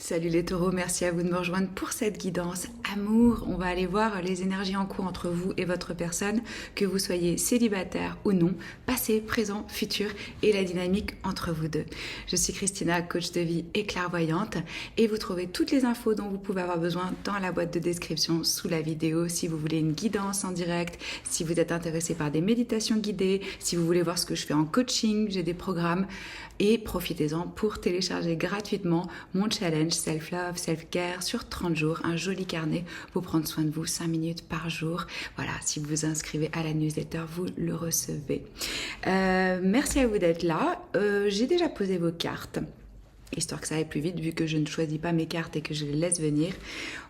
Salut les taureaux, merci à vous de me rejoindre pour cette guidance amour. On va aller voir les énergies en cours entre vous et votre personne, que vous soyez célibataire ou non, passé, présent, futur et la dynamique entre vous deux. Je suis Christina, coach de vie et clairvoyante et vous trouvez toutes les infos dont vous pouvez avoir besoin dans la boîte de description sous la vidéo. Si vous voulez une guidance en direct, si vous êtes intéressé par des méditations guidées, si vous voulez voir ce que je fais en coaching, j'ai des programmes et profitez-en pour télécharger gratuitement mon challenge Self-Love, Self-Care sur 30 jours, un joli carnet pour prendre soin de vous 5 minutes par jour. Voilà, si vous vous inscrivez à la newsletter, vous le recevez. Merci à vous d'être là. J'ai déjà posé vos cartes, histoire que ça aille plus vite vu que je ne choisis pas mes cartes et que je les laisse venir.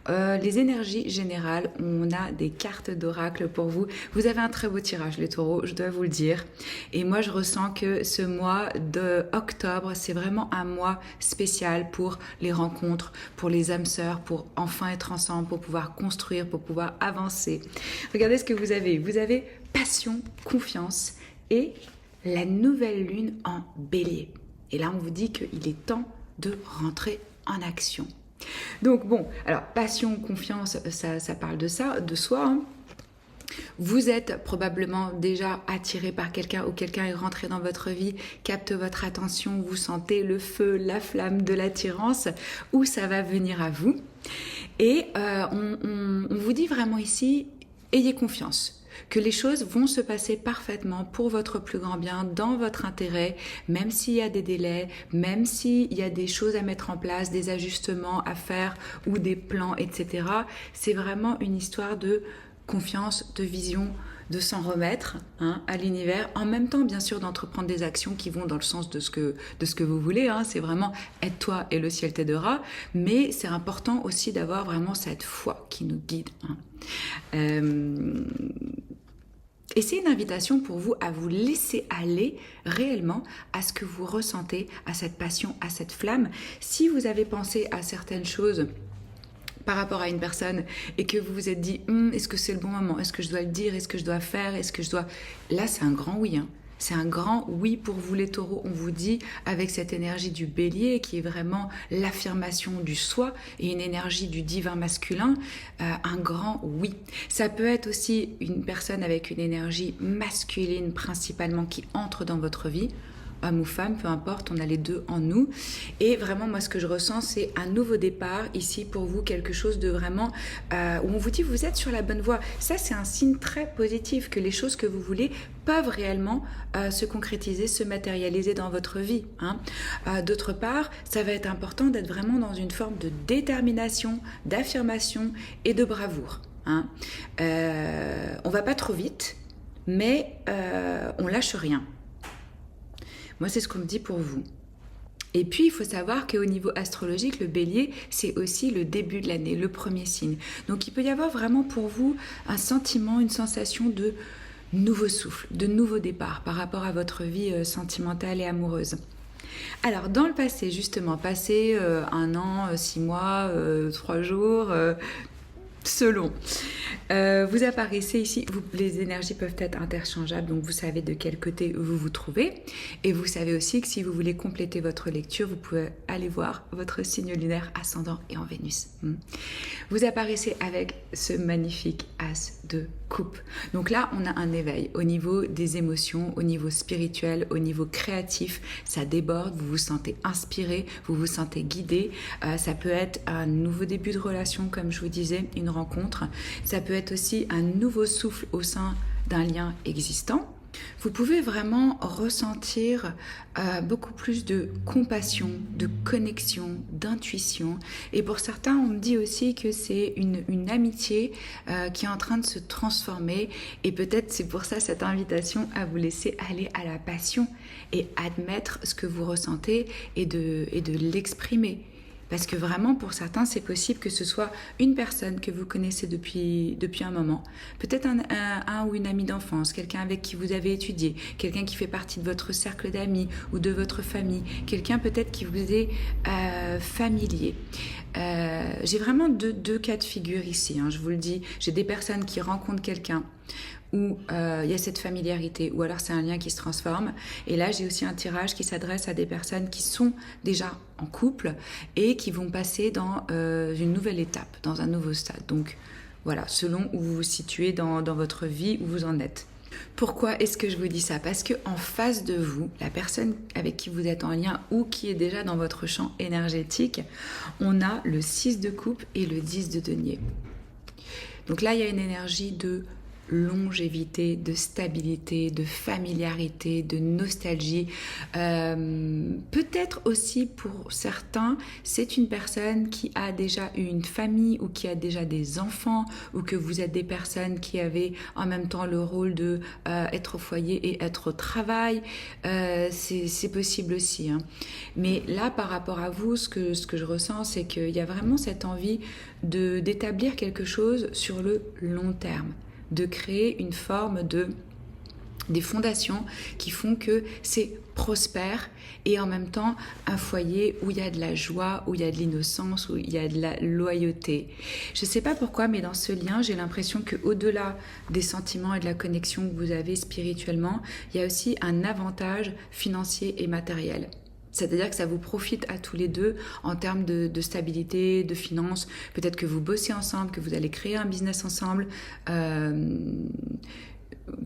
Les énergies générales, on a des cartes d'oracle pour vous. Vous avez un très beau tirage les taureaux, je dois vous le dire. Et moi je ressens que ce mois de octobre, c'est vraiment un mois spécial pour les rencontres, pour les âmes sœurs, pour enfin être ensemble, pour pouvoir construire, pour pouvoir avancer. Regardez ce que vous avez. Vous avez passion, confiance et la nouvelle lune en bélier. Et là, on vous dit qu'il est temps de rentrer en action. Donc bon, alors passion, confiance, ça parle de ça, de soi. Hein. Vous êtes probablement déjà attiré par quelqu'un ou quelqu'un est rentré dans votre vie, capte votre attention, vous sentez le feu, la flamme de l'attirance, où ça va venir à vous. Et on vous dit vraiment ici, ayez confiance. Que les choses vont se passer parfaitement pour votre plus grand bien, dans votre intérêt, même s'il y a des délais, même s'il y a des choses à mettre en place, des ajustements à faire ou des plans, etc. C'est vraiment une histoire de confiance, de vision, de s'en remettre à l'univers, en même temps bien sûr d'entreprendre des actions qui vont dans le sens de ce que vous voulez, c'est vraiment aide-toi et le ciel t'aidera, mais c'est important aussi d'avoir vraiment cette foi qui nous guide. Et c'est une invitation pour vous à vous laisser aller réellement à ce que vous ressentez, à cette passion, à cette flamme. Si vous avez pensé à certaines choses par rapport à une personne et que vous vous êtes dit est-ce que c'est le bon moment, est-ce que je dois le dire, est-ce que je dois faire, est-ce que je dois... Là, c'est un grand oui. C'est un grand oui pour vous les taureaux. On vous dit avec cette énergie du bélier qui est vraiment l'affirmation du soi et une énergie du divin masculin, un grand oui. Ça peut être aussi une personne avec une énergie masculine principalement qui entre dans votre vie. Homme ou femme, peu importe, on a les deux en nous. Et vraiment, moi, ce que je ressens, c'est un nouveau départ ici pour vous, quelque chose de vraiment où on vous dit vous êtes sur la bonne voie. Ça, c'est un signe très positif que les choses que vous voulez peuvent réellement se concrétiser, se matérialiser dans votre vie. D'autre part, ça va être important d'être vraiment dans une forme de détermination, d'affirmation et de bravoure. On va pas trop vite, mais on lâche rien. Moi, c'est ce qu'on me dit pour vous. Et puis, il faut savoir qu'au niveau astrologique, le bélier, c'est aussi le début de l'année, le premier signe. Donc, il peut y avoir vraiment pour vous un sentiment, une sensation de nouveau souffle, de nouveau départ par rapport à votre vie sentimentale et amoureuse. Alors, dans le passé, justement, passé 1 an, 6 mois, 3 jours... selon. Vous apparaissez ici, les énergies peuvent être interchangeables, donc vous savez de quel côté vous vous trouvez. Et vous savez aussi que si vous voulez compléter votre lecture, vous pouvez aller voir votre signe lunaire ascendant et en Vénus. Vous apparaissez avec ce magnifique as de coupe. Donc là, on a un éveil au niveau des émotions, au niveau spirituel, au niveau créatif. Ça déborde, vous vous sentez inspiré, vous vous sentez guidé. Ça peut être un nouveau début de relation, comme je vous disais, une rencontre. Ça peut être aussi un nouveau souffle au sein d'un lien existant. Vous pouvez vraiment ressentir beaucoup plus de compassion, de connexion, d'intuition. Et pour certains, on me dit aussi que c'est une amitié qui est en train de se transformer. Et peut-être c'est pour ça cette invitation à vous laisser aller à la passion et admettre ce que vous ressentez et de l'exprimer. Parce que vraiment, pour certains, c'est possible que ce soit une personne que vous connaissez depuis un moment. Peut-être un ou une amie d'enfance, quelqu'un avec qui vous avez étudié, quelqu'un qui fait partie de votre cercle d'amis ou de votre famille, quelqu'un peut-être qui vous est familier. J'ai vraiment deux cas de figure ici, je vous le dis. J'ai des personnes qui rencontrent quelqu'un où il y a cette familiarité, ou alors c'est un lien qui se transforme. Et là, j'ai aussi un tirage qui s'adresse à des personnes qui sont déjà en couple et qui vont passer dans une nouvelle étape, dans un nouveau stade. Donc voilà, selon où vous vous situez dans votre vie, où vous en êtes. Pourquoi est-ce que je vous dis ça? Parce que en face de vous, la personne avec qui vous êtes en lien ou qui est déjà dans votre champ énergétique, on a le 6 de coupe et le 10 de denier. Donc là, il y a une énergie de longévité, de stabilité, de familiarité, de nostalgie. Peut-être aussi pour certains, c'est une personne qui a déjà eu une famille ou qui a déjà des enfants, ou que vous êtes des personnes qui avaient en même temps le rôle de être au foyer et être au travail. C'est possible aussi, hein. Mais là, par rapport à vous, ce que je ressens, c'est qu'il y a vraiment cette envie d'établir quelque chose sur le long terme, de créer une forme des fondations qui font que c'est prospère et en même temps un foyer où il y a de la joie, où il y a de l'innocence, où il y a de la loyauté. Je ne sais pas pourquoi, mais dans ce lien, j'ai l'impression qu'au-delà des sentiments et de la connexion que vous avez spirituellement, il y a aussi un avantage financier et matériel. C'est-à-dire que ça vous profite à tous les deux en termes de stabilité, de finances. Peut-être que vous bossez ensemble, que vous allez créer un business ensemble,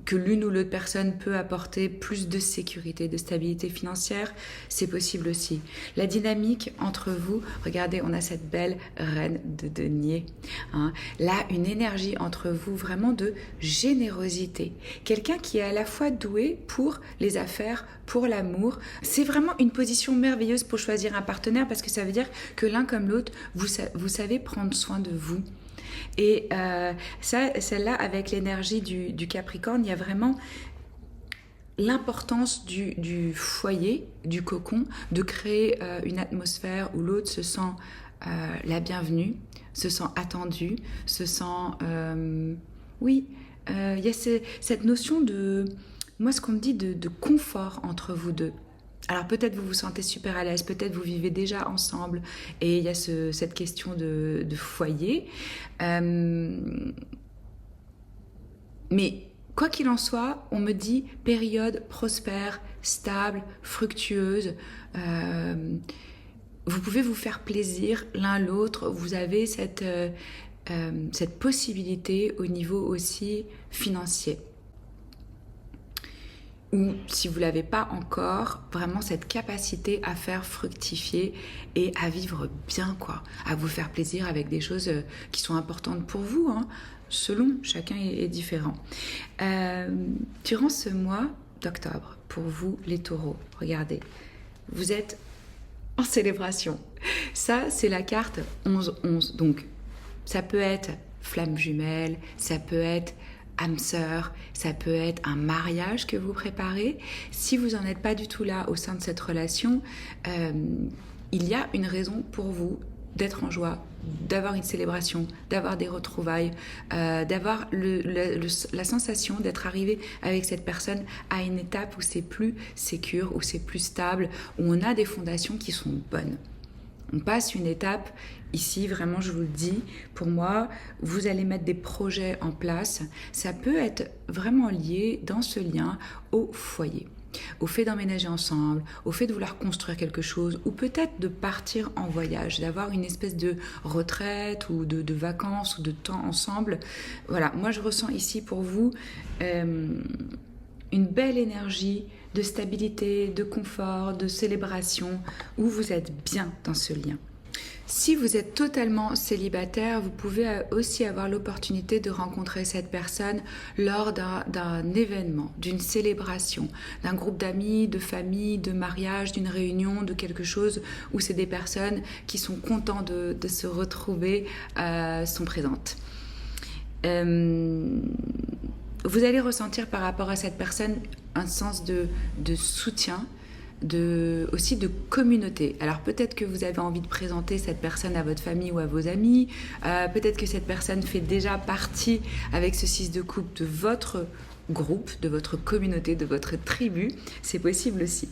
que l'une ou l'autre personne peut apporter plus de sécurité, de stabilité financière, c'est possible aussi. La dynamique entre vous, regardez, on a cette belle reine de denier, hein. Là, une énergie entre vous vraiment de générosité. Quelqu'un qui est à la fois doué pour les affaires, pour l'amour. C'est vraiment une position merveilleuse pour choisir un partenaire parce que ça veut dire que l'un comme l'autre, vous savez prendre soin de vous. Et celle-là, avec l'énergie du Capricorne, il y a vraiment l'importance du foyer, du cocon, de créer une atmosphère où l'autre se sent la bienvenue, se sent attendu, se sent... il y a cette notion de... Moi, ce qu'on me dit de confort entre vous deux. Alors peut-être vous vous sentez super à l'aise, peut-être vous vivez déjà ensemble et il y a cette question de foyer. Mais quoi qu'il en soit, on me dit période prospère, stable, fructueuse. Vous pouvez vous faire plaisir l'un l'autre. Vous avez cette possibilité au niveau aussi financier. Ou si vous ne l'avez pas encore, vraiment cette capacité à faire fructifier et à vivre bien, quoi, à vous faire plaisir avec des choses qui sont importantes pour vous, hein, selon chacun est différent. Durant ce mois d'octobre, pour vous les taureaux, regardez, vous êtes en célébration. Ça, c'est la carte 11-11, donc ça peut être flamme jumelle, ça peut être âme sœur, ça peut être un mariage que vous préparez. Si vous n'en êtes pas du tout là au sein de cette relation, il y a une raison pour vous d'être en joie, d'avoir une célébration, d'avoir des retrouvailles, d'avoir la sensation d'être arrivé avec cette personne à une étape où c'est plus sécure, où c'est plus stable, où on a des fondations qui sont bonnes. On passe une étape, ici vraiment je vous le dis, pour moi, vous allez mettre des projets en place. Ça peut être vraiment lié dans ce lien au foyer, au fait d'emménager ensemble, au fait de vouloir construire quelque chose, ou peut-être de partir en voyage, d'avoir une espèce de retraite ou de vacances ou de temps ensemble. Voilà, moi je ressens ici pour vous une belle énergie de stabilité, de confort, de célébration, où vous êtes bien dans ce lien. Si vous êtes totalement célibataire, vous pouvez aussi avoir l'opportunité de rencontrer cette personne lors d'un événement, d'une célébration, d'un groupe d'amis, de famille, de mariage, d'une réunion, de quelque chose où c'est des personnes qui sont contents de se retrouver, sont présentes. Vous allez ressentir par rapport à cette personne un sens de soutien, aussi de communauté. Alors peut-être que vous avez envie de présenter cette personne à votre famille ou à vos amis, peut-être que cette personne fait déjà partie avec ce 6 de coupe de votre groupe, de votre communauté, de votre tribu, c'est possible aussi.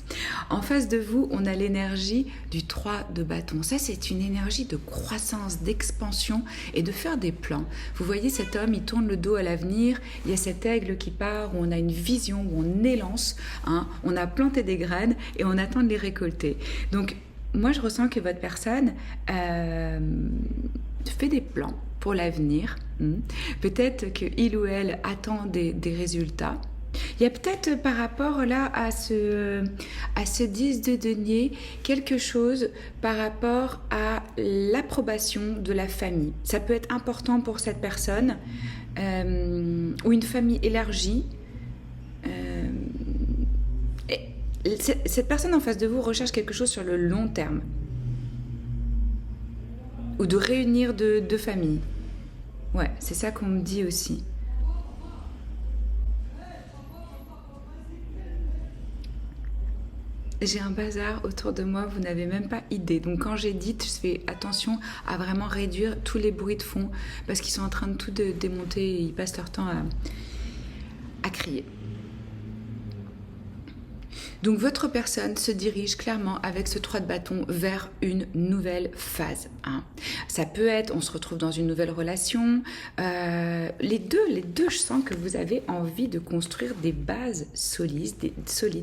En face de vous, on a l'énergie du 3 de bâton. Ça, c'est une énergie de croissance, d'expansion et de faire des plans. Vous voyez cet homme, il tourne le dos à l'avenir, il y a cet aigle qui part, où on a une vision, où on élance, hein, on a planté des graines et on attend de les récolter. Donc, moi, je ressens que votre personne fait des plans pour l'avenir. Peut-être qu'il ou elle attend des résultats. Il y a peut-être par rapport là à ce 10 de denier quelque chose par rapport à l'approbation de la famille. Ça peut être important pour cette personne ou une famille élargie. Cette personne en face de vous recherche quelque chose sur le long terme ou de réunir deux familles. Ouais, c'est ça qu'on me dit aussi. J'ai un bazar autour de moi, vous n'avez même pas idée. Donc quand j'édite, je fais attention à vraiment réduire tous les bruits de fond parce qu'ils sont en train de tout démonter et ils passent leur temps à crier. Donc votre personne se dirige clairement avec ce 3 de bâton vers une nouvelle phase. Hein. Ça peut être, on se retrouve dans une nouvelle relation. Les deux, je sens que vous avez envie de construire des bases solides,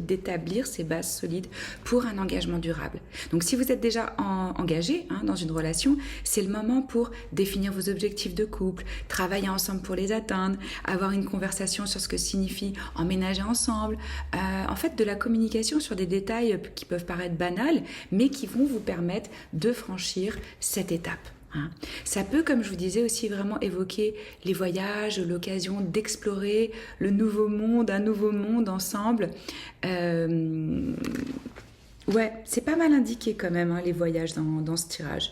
d'établir ces bases solides pour un engagement durable. Donc si vous êtes déjà engagé dans une relation, c'est le moment pour définir vos objectifs de couple, travailler ensemble pour les atteindre, avoir une conversation sur ce que signifie emménager ensemble. En fait, de la communication sur des détails qui peuvent paraître banals, mais qui vont vous permettre de franchir cette étape. Ça peut, comme je vous disais, aussi vraiment évoquer les voyages, l'occasion d'explorer le nouveau monde, un nouveau monde ensemble. Ouais, c'est pas mal indiqué quand même, les voyages dans ce tirage.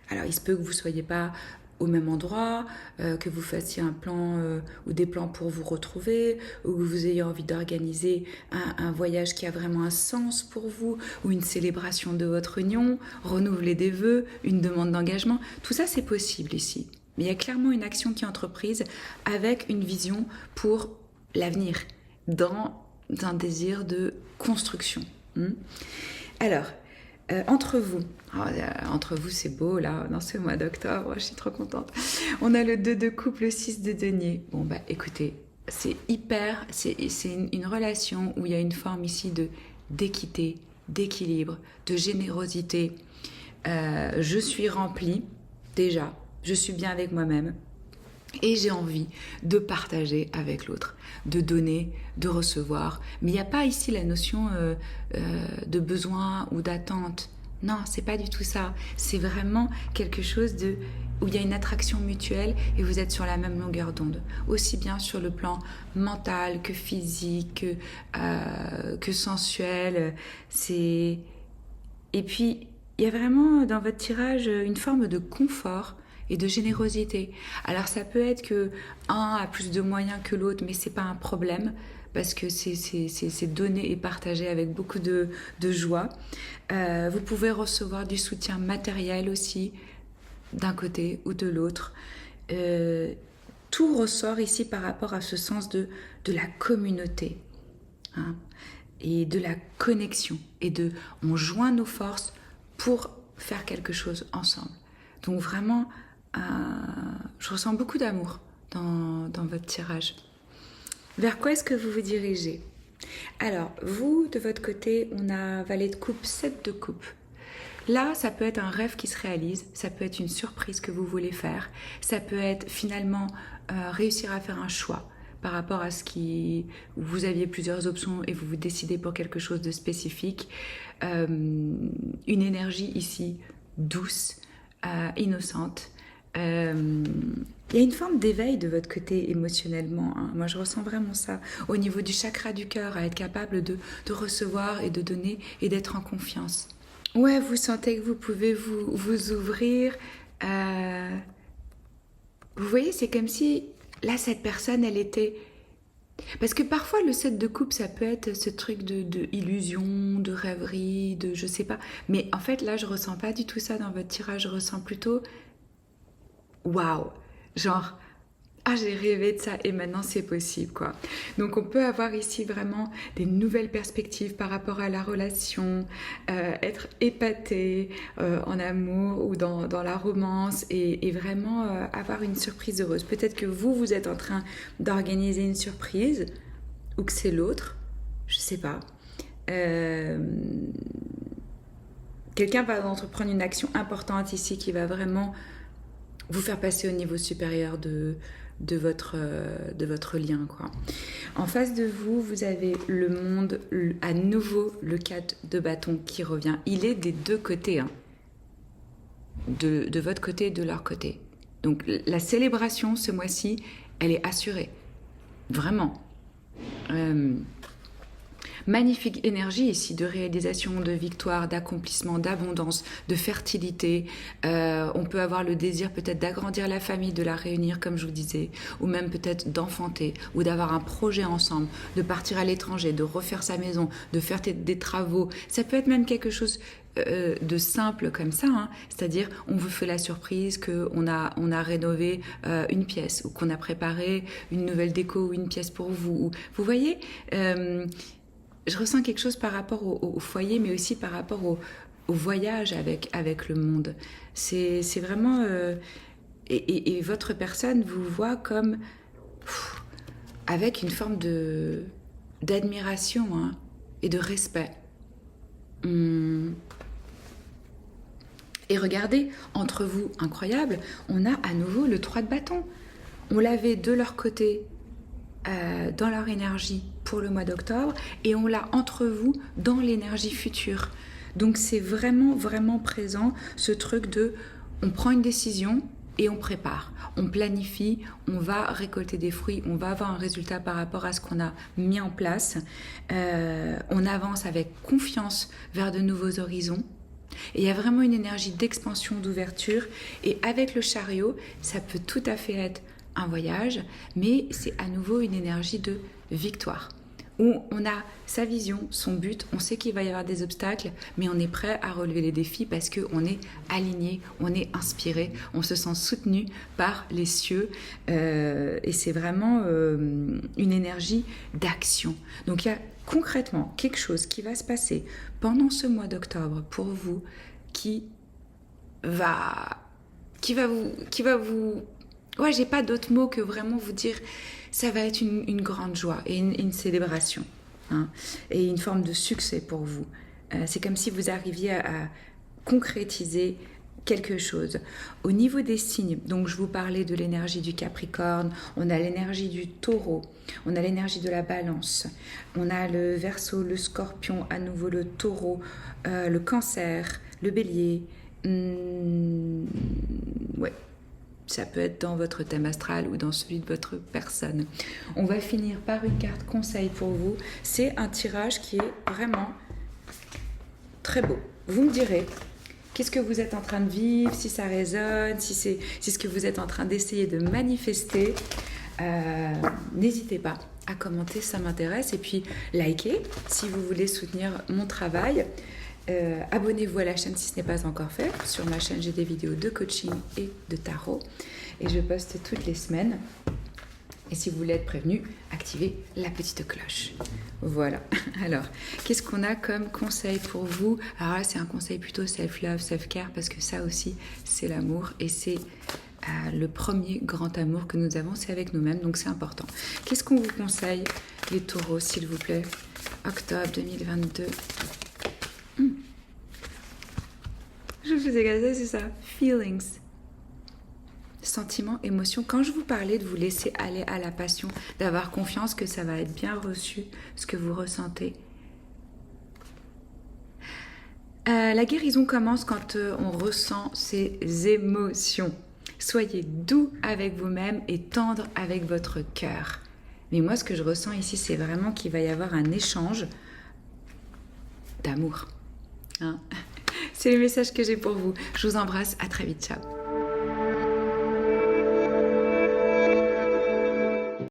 Alors, il se peut que vous ne soyez pas au même endroit, que vous fassiez un plan ou des plans pour vous retrouver, ou que vous ayez envie d'organiser un voyage qui a vraiment un sens pour vous, ou une célébration de votre union, renouveler des vœux, une demande d'engagement. Tout ça, c'est possible ici. Mais il y a clairement une action qui est entreprise avec une vision pour l'avenir, dans un désir de construction. Alors, entre vous c'est beau là, dans ce mois d'octobre, je suis trop contente. On a le 2 de coupe, le 6 de denier. Bon bah écoutez, c'est une relation où il y a une forme ici d'équité, d'équilibre, de générosité. Je suis remplie, déjà, je suis bien avec moi-même. Et j'ai envie de partager avec l'autre, de donner, de recevoir. Mais il n'y a pas ici la notion de besoin ou d'attente. Non, c'est pas du tout ça. C'est vraiment quelque chose où il y a une attraction mutuelle et vous êtes sur la même longueur d'onde. Aussi bien sur le plan mental que physique, que sensuel. Et puis, il y a vraiment dans votre tirage une forme de confort et de générosité. Alors ça peut être que un a plus de moyens que l'autre, mais c'est pas un problème parce que c'est donné et partagé avec beaucoup de joie. Vous pouvez recevoir du soutien matériel aussi d'un côté ou de l'autre. Tout ressort ici par rapport à ce sens de la communauté et de la connexion et on joint nos forces pour faire quelque chose ensemble. Donc vraiment, je ressens beaucoup d'amour dans votre tirage. Vers quoi est-ce que vous vous dirigez? Alors, vous, de votre côté, on a valet de coupe, 7 de coupe. Là, ça peut être un rêve qui se réalise, ça peut être une surprise que vous voulez faire, ça peut être finalement réussir à faire un choix par rapport à vous aviez plusieurs options et vous vous décidez pour quelque chose de spécifique. Une énergie ici douce, innocente. Il y a une forme d'éveil de votre côté émotionnellement. Moi, je ressens vraiment ça. Au niveau du chakra du cœur, à être capable de recevoir et de donner et d'être en confiance. Ouais, vous sentez que vous pouvez vous ouvrir. Vous voyez, c'est comme si, là, cette personne, elle était... Parce que parfois, le 7 de coupe, ça peut être ce truc de illusion, de rêverie, de je sais pas. Mais en fait, là, je ressens pas du tout ça dans votre tirage. Je ressens plutôt... Waouh! Genre, ah, j'ai rêvé de ça et maintenant c'est possible, quoi. Donc on peut avoir ici vraiment des nouvelles perspectives par rapport à la relation, être épaté en amour ou dans la romance et vraiment avoir une surprise heureuse. Peut-être que vous êtes en train d'organiser une surprise ou que c'est l'autre, je sais pas. Quelqu'un va entreprendre une action importante ici qui va vraiment vous faire passer au niveau supérieur de votre lien, quoi. En face de vous, vous avez le monde, à nouveau le 4 de bâton qui revient. Il est des deux côtés, hein. De votre côté et de leur côté. Donc la célébration ce mois-ci, elle est assurée. Vraiment. Magnifique énergie ici de réalisation, de victoire, d'accomplissement, d'abondance, de fertilité. On peut avoir le désir peut-être d'agrandir la famille, de la réunir comme je vous disais, ou même peut-être d'enfanter, ou d'avoir un projet ensemble, de partir à l'étranger, de refaire sa maison, de faire des travaux. Ça peut être même quelque chose de simple comme ça, hein. C'est-à-dire on vous fait la surprise qu'on a rénové une pièce, ou qu'on a préparé une nouvelle déco ou une pièce pour vous. Vous voyez, je ressens quelque chose par rapport au foyer, mais aussi par rapport au voyage avec le monde. C'est vraiment... et votre personne vous voit comme... avec une forme d'admiration, hein, et de respect. Et regardez, entre vous, incroyable, on a à nouveau le 3 de bâton. On l'avait de leur côté, dans leur énergie pour le mois d'octobre, et on l'a entre vous dans l'énergie future. Donc c'est vraiment, vraiment présent ce truc de on prend une décision et on prépare, on planifie, on va récolter des fruits, on va avoir un résultat par rapport à ce qu'on a mis en place, on avance avec confiance vers de nouveaux horizons. Et il y a vraiment une énergie d'expansion, d'ouverture, et avec le chariot, ça peut tout à fait être un voyage, mais c'est à nouveau une énergie de victoire, où on a sa vision, son but, on sait qu'il va y avoir des obstacles, mais on est prêt à relever les défis parce qu'on est aligné, on est inspiré, on se sent soutenu par les cieux, et c'est vraiment une énergie d'action. Donc il y a concrètement quelque chose qui va se passer pendant ce mois d'octobre pour vous qui va vous... Ouais, j'ai pas d'autre mot que vraiment vous dire, ça va être une grande joie et une célébration, hein, et une forme de succès pour vous. C'est comme si vous arriviez à concrétiser quelque chose. Au niveau des signes, donc je vous parlais de l'énergie du Capricorne, on a l'énergie du Taureau, on a l'énergie de la Balance, on a le Verseau, le Scorpion, à nouveau le Taureau, le Cancer, le Bélier. Ouais. Ça peut être dans votre thème astral ou dans celui de votre personne. On va finir par une carte conseil pour vous. C'est un tirage qui est vraiment très beau. Vous me direz, qu'est-ce que vous êtes en train de vivre, si ça résonne, si c'est ce que vous êtes en train d'essayer de manifester. N'hésitez pas à commenter, ça m'intéresse. Et puis, likez si vous voulez soutenir mon travail. Abonnez-vous à la chaîne si ce n'est pas encore fait. Sur ma chaîne, j'ai des vidéos de coaching et de tarot. Et je poste toutes les semaines. Et si vous voulez être prévenu, activez la petite cloche. Voilà. Alors, qu'est-ce qu'on a comme conseil pour vous? Alors là, c'est un conseil plutôt self-love, self-care, parce que ça aussi, c'est l'amour. Et c'est le premier grand amour que nous avons, c'est avec nous-mêmes. Donc, c'est important. Qu'est-ce qu'on vous conseille, les taureaux, s'il vous plaît? Octobre 2022. Je vous ai gazé, c'est ça. Feelings. Sentiments, émotions. Quand je vous parlais de vous laisser aller à la passion, d'avoir confiance que ça va être bien reçu, ce que vous ressentez. La guérison commence quand on ressent ses émotions. Soyez doux avec vous-même et tendre avec votre cœur. Mais moi, ce que je ressens ici, c'est vraiment qu'il va y avoir un échange d'amour. Hein? C'est le message que j'ai pour vous. Je vous embrasse, à très vite, ciao.